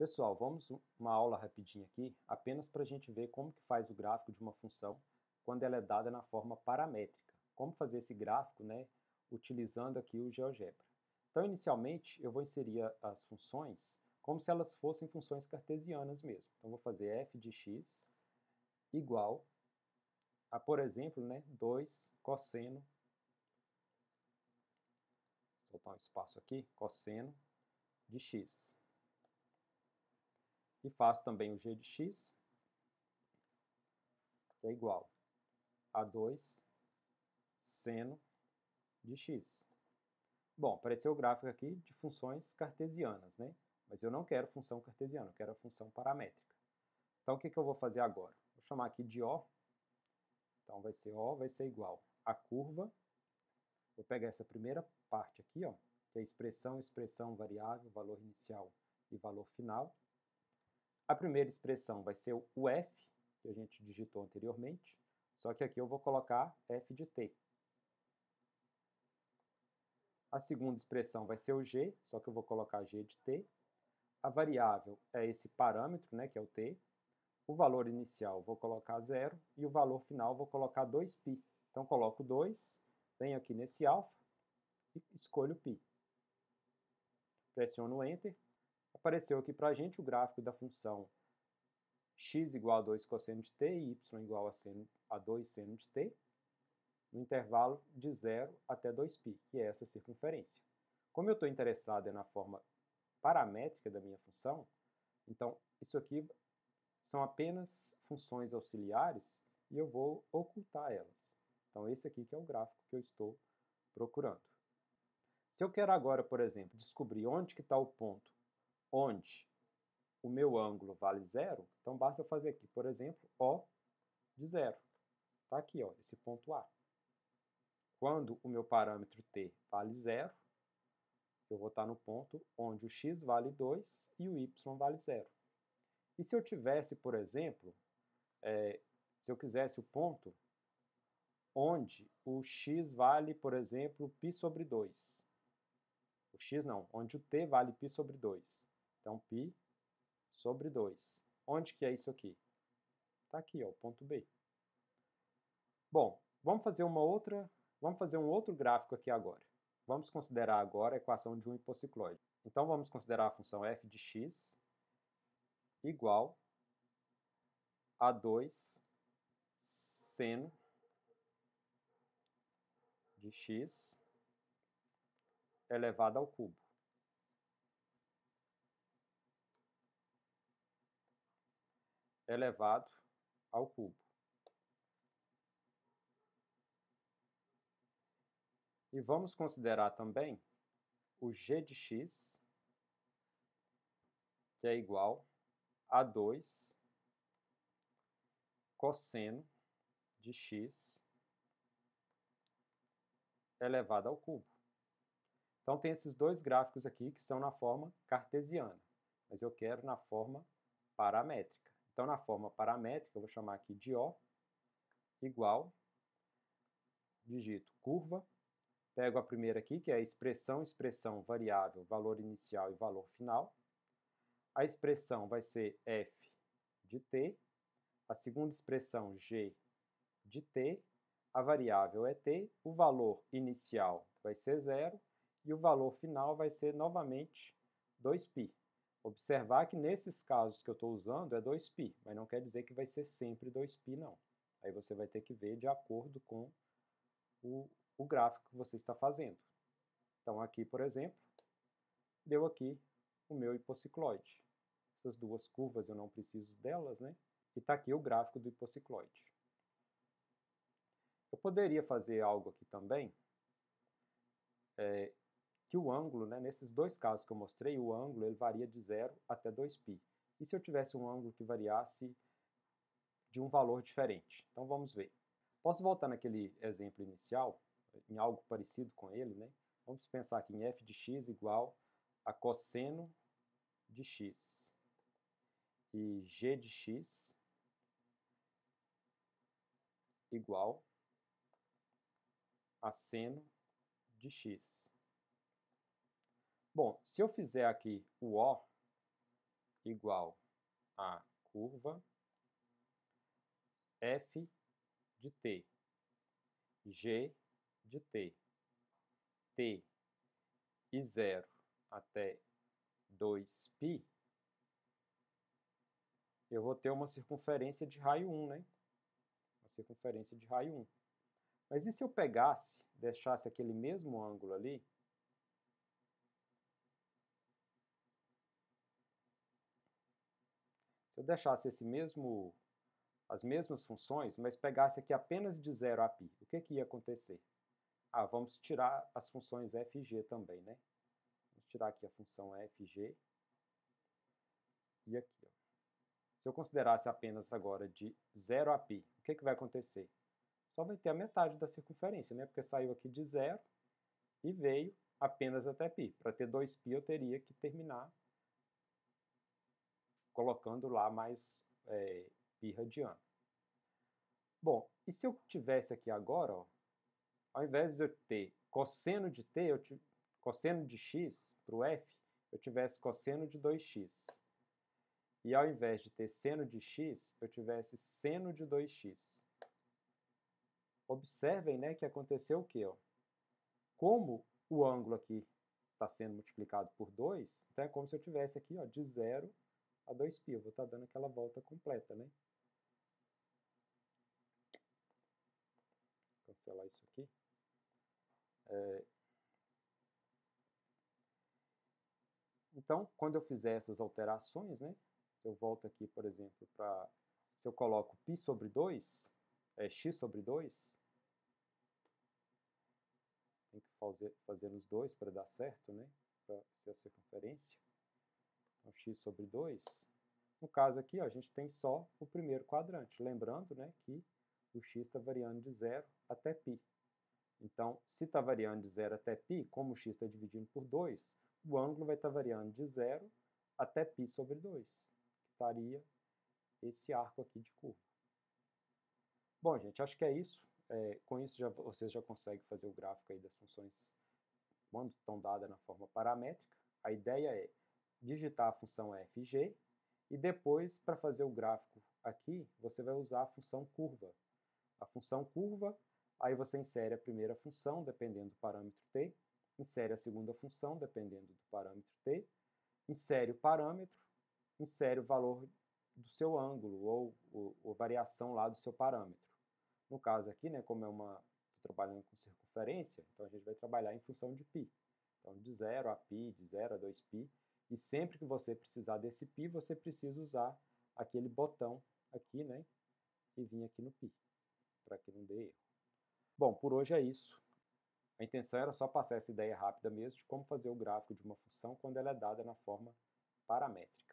Pessoal, vamos uma aula rapidinha aqui, apenas para a gente ver como que faz o gráfico de uma função quando ela é dada na forma paramétrica. Como fazer esse gráfico, né, utilizando aqui o GeoGebra. Então, inicialmente, eu vou inserir as funções como se elas fossem funções cartesianas mesmo. Então, vou fazer f de x igual a, por exemplo, né, 2 cosseno, vou botar um espaço aqui, cosseno de x. E faço também o g de x, que é igual a 2 seno de x. Bom, apareceu o gráfico aqui de funções cartesianas, né? Mas eu não quero função cartesiana, eu quero a função paramétrica. Então, o que eu vou fazer agora? Vou chamar aqui de O. Então, O vai ser igual a curva. Vou pegar essa primeira parte aqui, ó, que é expressão, expressão, variável, valor inicial e valor final. A primeira expressão vai ser o f, que a gente digitou anteriormente, só que aqui eu vou colocar f de t. A segunda expressão vai ser o g, só que eu vou colocar g de t. A variável é esse parâmetro, né, que é o t. O valor inicial vou colocar 0 e o valor final vou colocar 2π. Então, coloco 2, venho aqui nesse alfa e escolho π. Pressiono Enter. Apareceu aqui para a gente o gráfico da função x igual a 2 cosseno de t e y igual a 2 seno de t, no intervalo de 0 até 2π, que é essa circunferência. Como eu estou interessado na forma paramétrica da minha função, então isso aqui são apenas funções auxiliares e eu vou ocultar elas. Então esse aqui que é o gráfico que eu estou procurando. Se eu quero agora, por exemplo, descobrir onde que está o ponto onde o meu ângulo vale 0, então basta fazer aqui, por exemplo, O de 0. Está aqui, ó, esse ponto A. Quando o meu parâmetro t vale 0, eu vou estar no ponto onde o x vale 2 e o y vale 0. E se eu tivesse, por exemplo, se eu quisesse o ponto onde o x vale, por exemplo, π sobre 2. O x não, onde o t vale π sobre 2. Então, π sobre 2. Onde que é isso aqui? Está aqui, ó, o ponto B. Bom, vamos fazer um outro gráfico aqui agora. Vamos considerar agora a equação de um hipocicloide. Então, vamos considerar a função f de x igual a 2 seno de x elevado ao cubo. Elevado ao cubo. E vamos considerar também o g de x, que é igual a 2 cosseno de x elevado ao cubo. Então tem esses dois gráficos aqui que são na forma cartesiana, mas eu quero na forma paramétrica. Então na forma paramétrica eu vou chamar aqui de O igual, digito curva, pego a primeira aqui que é a expressão, expressão, variável, valor inicial e valor final. A expressão vai ser f de t, a segunda expressão g de t, a variável é t, o valor inicial vai ser 0 e o valor final vai ser novamente 2π. Observar que nesses casos que eu estou usando é 2π, mas não quer dizer que vai ser sempre 2π, não. Aí você vai ter que ver de acordo com o gráfico que você está fazendo. Então aqui, por exemplo, deu aqui o meu hipocicloide. Essas duas curvas eu não preciso delas, né? E está aqui o gráfico do hipocicloide. Eu poderia fazer algo aqui também, que o ângulo, né, nesses dois casos que eu mostrei, o ângulo ele varia de 0 até 2π. E se eu tivesse um ângulo que variasse de um valor diferente? Então vamos ver. Posso voltar naquele exemplo inicial, em algo parecido com ele, né? Vamos pensar aqui em f de x igual a cosseno de x e g de x igual a seno de x. Bom, se eu fizer aqui o O igual a curva f de t, g de t e 0 até 2π, eu vou ter uma circunferência de raio 1, né? Uma circunferência de raio 1. Mas e se eu pegasse, deixasse aquele mesmo ângulo ali, se eu deixasse as mesmas funções, mas pegasse aqui apenas de 0 a π, o que ia acontecer? Ah, vamos tirar as funções f e g também, né? Vamos tirar aqui a função f e g. E aqui, ó. Se eu considerasse apenas agora de 0 a π, o que vai acontecer? Só vai ter a metade da circunferência, né? Porque saiu aqui de 0 e veio apenas até π. Para ter 2π eu teria que terminar colocando lá mais π radiano. Bom, e se eu tivesse aqui agora, ó, ao invés de eu ter cosseno de t, cosseno de x para o f, eu tivesse cosseno de 2x. E ao invés de ter seno de x, eu tivesse seno de 2x. Observem, né, que aconteceu o quê? Ó? Como o ângulo aqui está sendo multiplicado por 2, então é como se eu tivesse aqui, ó, de 0 a 2π. Eu vou estar dando aquela volta completa, né? Vou cancelar isso aqui. Então, quando eu fizer essas alterações, né, eu volto aqui, por exemplo, para... Se eu coloco π sobre 2, x sobre 2, tem que fazer nos dois para dar certo, né, para ser a circunferência. Então, x sobre 2. No caso aqui, ó, a gente tem só o primeiro quadrante. Lembrando, né, que o x está variando de 0 até π. Então, se está variando de 0 até π, como o x está dividindo por 2, o ângulo vai estar variando de 0 até π sobre 2, que estaria esse arco aqui de curva. Bom, gente, acho que é isso. Com isso, vocês já conseguem fazer o gráfico aí das funções quando estão dadas na forma paramétrica. A ideia é digitar a função f e g, e depois, para fazer o gráfico aqui, você vai usar a função curva. A função curva, aí você insere a primeira função, dependendo do parâmetro t, insere a segunda função, dependendo do parâmetro t, insere o parâmetro, insere o valor do seu ângulo, ou variação lá do seu parâmetro. No caso aqui, né, como estou trabalhando com circunferência, então a gente vai trabalhar em função de π. Então, de 0 a π, de 0 a 2π, e sempre que você precisar desse π, você precisa usar aquele botão aqui, né, e vir aqui no π, para que não dê erro. Bom, por hoje é isso. A intenção era só passar essa ideia rápida mesmo de como fazer o gráfico de uma função quando ela é dada na forma paramétrica.